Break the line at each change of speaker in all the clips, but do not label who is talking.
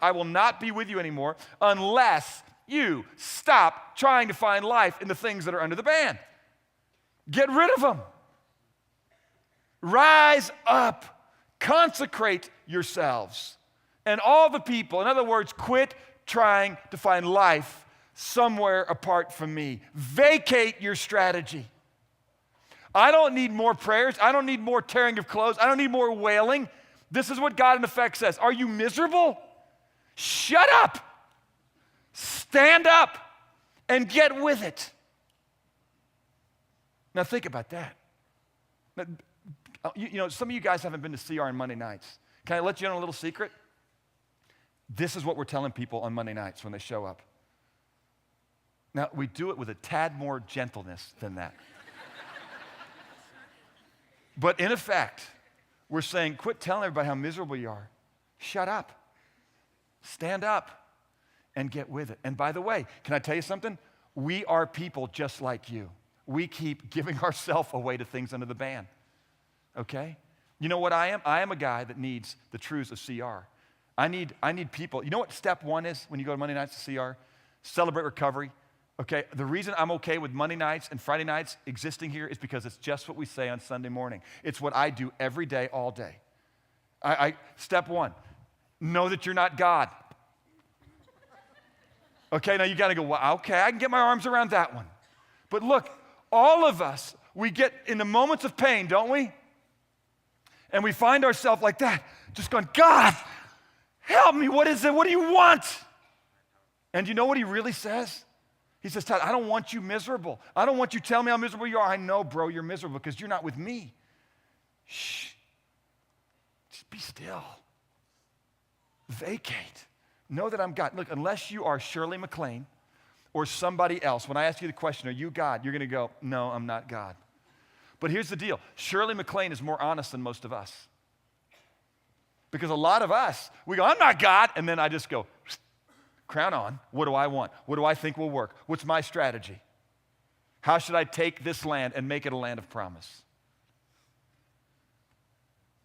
I will not be with you anymore unless you stop trying to find life in the things that are under the ban. Get rid of them. Rise up. Consecrate yourselves. And all the people, in other words, quit trying to find life somewhere apart from me. Vacate your strategy. I don't need more prayers. I don't need more tearing of clothes. I don't need more wailing. This is what God in effect says. Are you miserable? Shut up. Stand up and get with it. Now think about that. You know, some of you guys haven't been to CR on Monday nights. Can I let you in on a little secret? This is what we're telling people on Monday nights when they show up. Now, we do it with a tad more gentleness than that. But in effect, we're saying, quit telling everybody how miserable you are. Shut up. Stand up and get with it. And by the way, can I tell you something? We are people just like you. We keep giving ourselves away to things under the ban. Okay? You know what I am? I am a guy that needs the truths of CR. I need people. You know what step one is when you go to Monday nights to CR? Celebrate recovery. Okay, the reason I'm okay with Monday nights and Friday nights existing here is because it's just what we say on Sunday morning. It's what I do every day, all day. Step one, know that you're not God. Okay, now you got to go, well, okay, I can get my arms around that one. But look, all of us, we get in the moments of pain, don't we? And we find ourselves like that, just going, God, help me, what is it? What do you want? And you know what he really says? He says, Todd, I don't want you miserable. I don't want you telling me how miserable you are. I know, bro, you're miserable because you're not with me. Shh. Just be still. Vacate. Know that I'm God. Look, unless you are Shirley MacLaine or somebody else, when I ask you the question, are you God? You're going to go, no, I'm not God. But here's the deal. Shirley MacLaine is more honest than most of us. Because a lot of us, we go, I'm not God. And then I just go, crown on. What do I want? What do I think will work? What's my strategy? How should I take this land and make it a land of promise?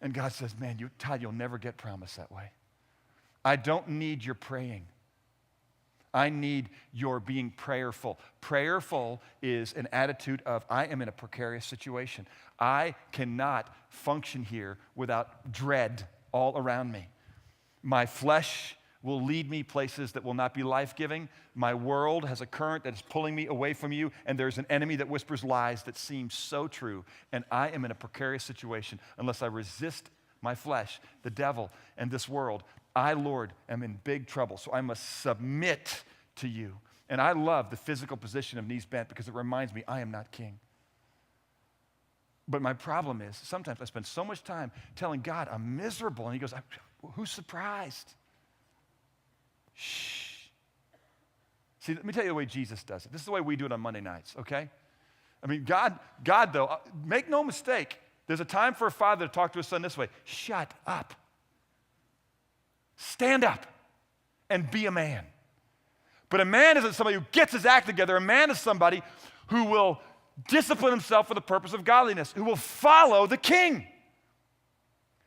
And God says, man, Todd, you'll never get promise that way. I don't need your praying. I need your being prayerful. Prayerful is an attitude of, I am in a precarious situation. I cannot function here without dread all around me. My flesh will lead me places that will not be life-giving. My world has a current that is pulling me away from you, and there's an enemy that whispers lies that seem so true, and I am in a precarious situation unless I resist my flesh, the devil, and this world. I, Lord, am in big trouble, so I must submit to you. And I love the physical position of knees bent because it reminds me I am not king. But my problem is sometimes I spend so much time telling God I'm miserable, and he goes, who's surprised? Shh. See, let me tell you the way Jesus does it. This is the way we do it on Monday nights, okay? I mean, God though, make no mistake, there's a time for a father to talk to his son this way. Shut up. Stand up and be a man. But a man isn't somebody who gets his act together. A man is somebody who will discipline himself for the purpose of godliness, who will follow the king.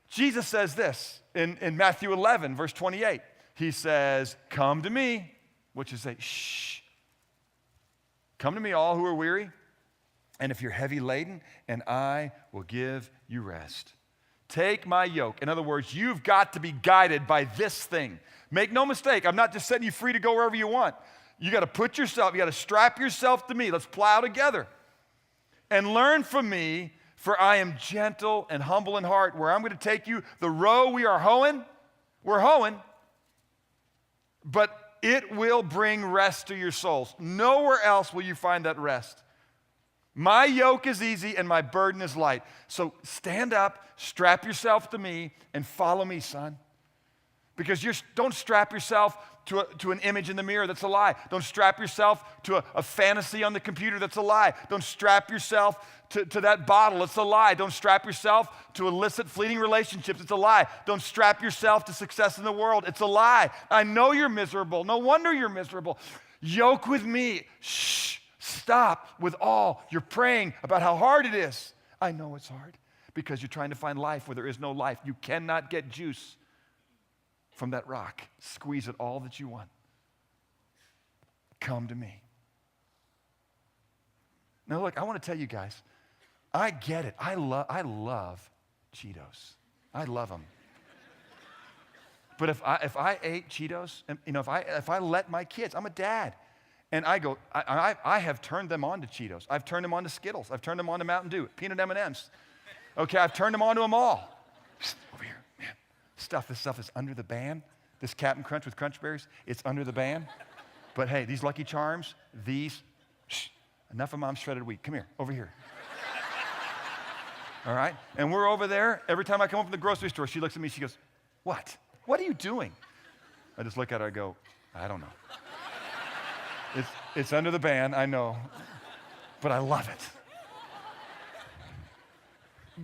Jesus says this in Matthew 11, verse 28. He says, come to me, which is say, shh. Come to me, all who are weary, and if you're heavy laden, and I will give you rest. Take my yoke. In other words, you've got to be guided by this thing. Make no mistake, I'm not just setting you free to go wherever you want. You got to strap yourself to me. Let's plow together. And learn from me, for I am gentle and humble in heart. Where I'm going to take you, the row we are hoeing, we're hoeing, but it will bring rest to your souls. Nowhere else will you find that rest. My yoke is easy and my burden is light. So stand up, strap yourself to me, and follow me, son. Because don't strap yourself to an image in the mirror. That's a lie. Don't strap yourself to a fantasy on the computer. That's a lie. Don't strap yourself to that bottle. It's a lie. Don't strap yourself to illicit, fleeting relationships. It's a lie. Don't strap yourself to success in the world. It's a lie. I know you're miserable. No wonder you're miserable. Yoke with me. Shh. Stop with all you're praying about how hard it is. I know it's hard because you're trying to find life where there is no life. You cannot get juice from that rock. Squeeze it all that you want. Come to me. Now look, I want to tell you guys, I get it. I love Cheetos. I love them. But if I ate Cheetos, and if I let my kids, I'm a dad, and I have turned them on to Cheetos. I've turned them on to Skittles. I've turned them on to Mountain Dew, peanut M&Ms. Okay, I've turned them on to them all. Over here, man. This stuff is under the ban. This Captain Crunch with Crunch Berries, it's under the ban. But hey, these Lucky Charms, enough of Mom's shredded wheat. Come here, over here. All right? And we're over there. Every time I come up from the grocery store, she looks at me, she goes, what? What are you doing? I just look at her, I go, I don't know. It's under the ban, I know, but I love it.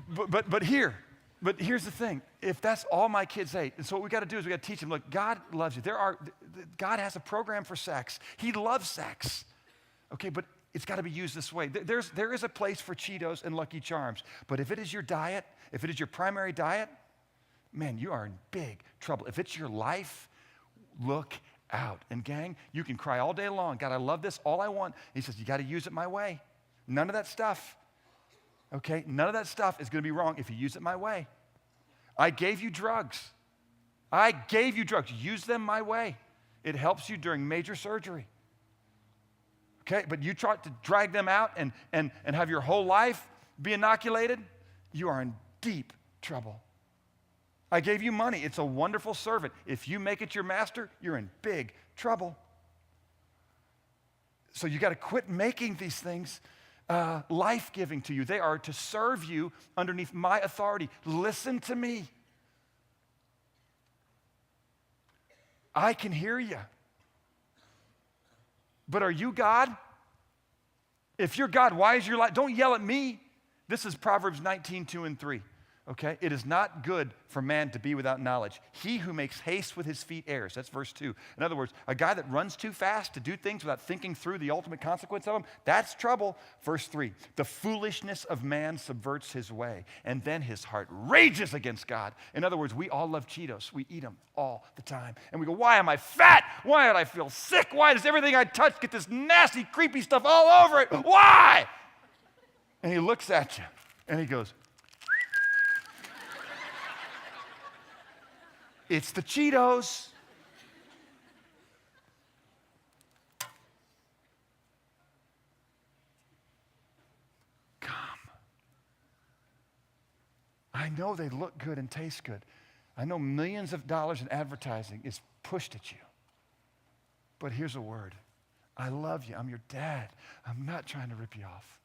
But here's the thing. If that's all my kids ate, and so what we got to do is we got to teach them, look, God loves you. God has a program for sex. He loves sex. Okay, but it's got to be used this way. There is a place for Cheetos and Lucky Charms, but if it is your diet, if it is your primary diet, man, you are in big trouble. If it's your life, look out. And gang, you can cry all day long, God, I love this, all I want. He says, you got to use it my way. None of that stuff, okay? None of that stuff is going to be wrong if you use it my way. I gave you drugs. Use them my way. It helps you during major surgery. Okay, but you try to drag them out and have your whole life be inoculated, you are in deep trouble. I gave you money. It's a wonderful servant. If you make it your master, you're in big trouble. So you got to quit making these things life-giving to you. They are to serve you underneath my authority. Listen to me. I can hear you. But are you God? If you're God, why is your life? Don't yell at me. This is Proverbs 19:2-3. Okay? It is not good for man to be without knowledge. He who makes haste with his feet errs. That's verse 2. In other words, a guy that runs too fast to do things without thinking through the ultimate consequence of them, that's trouble. Verse 3. The foolishness of man subverts his way, and then his heart rages against God. In other words, we all love Cheetos. We eat them all the time. And we go, why am I fat? Why do I feel sick? Why does everything I touch get this nasty, creepy stuff all over it? Why? And he looks at you, and he goes, it's the Cheetos. Come. I know they look good and taste good. I know millions of dollars in advertising is pushed at you. But here's a word. I love you. I'm your dad. I'm not trying to rip you off.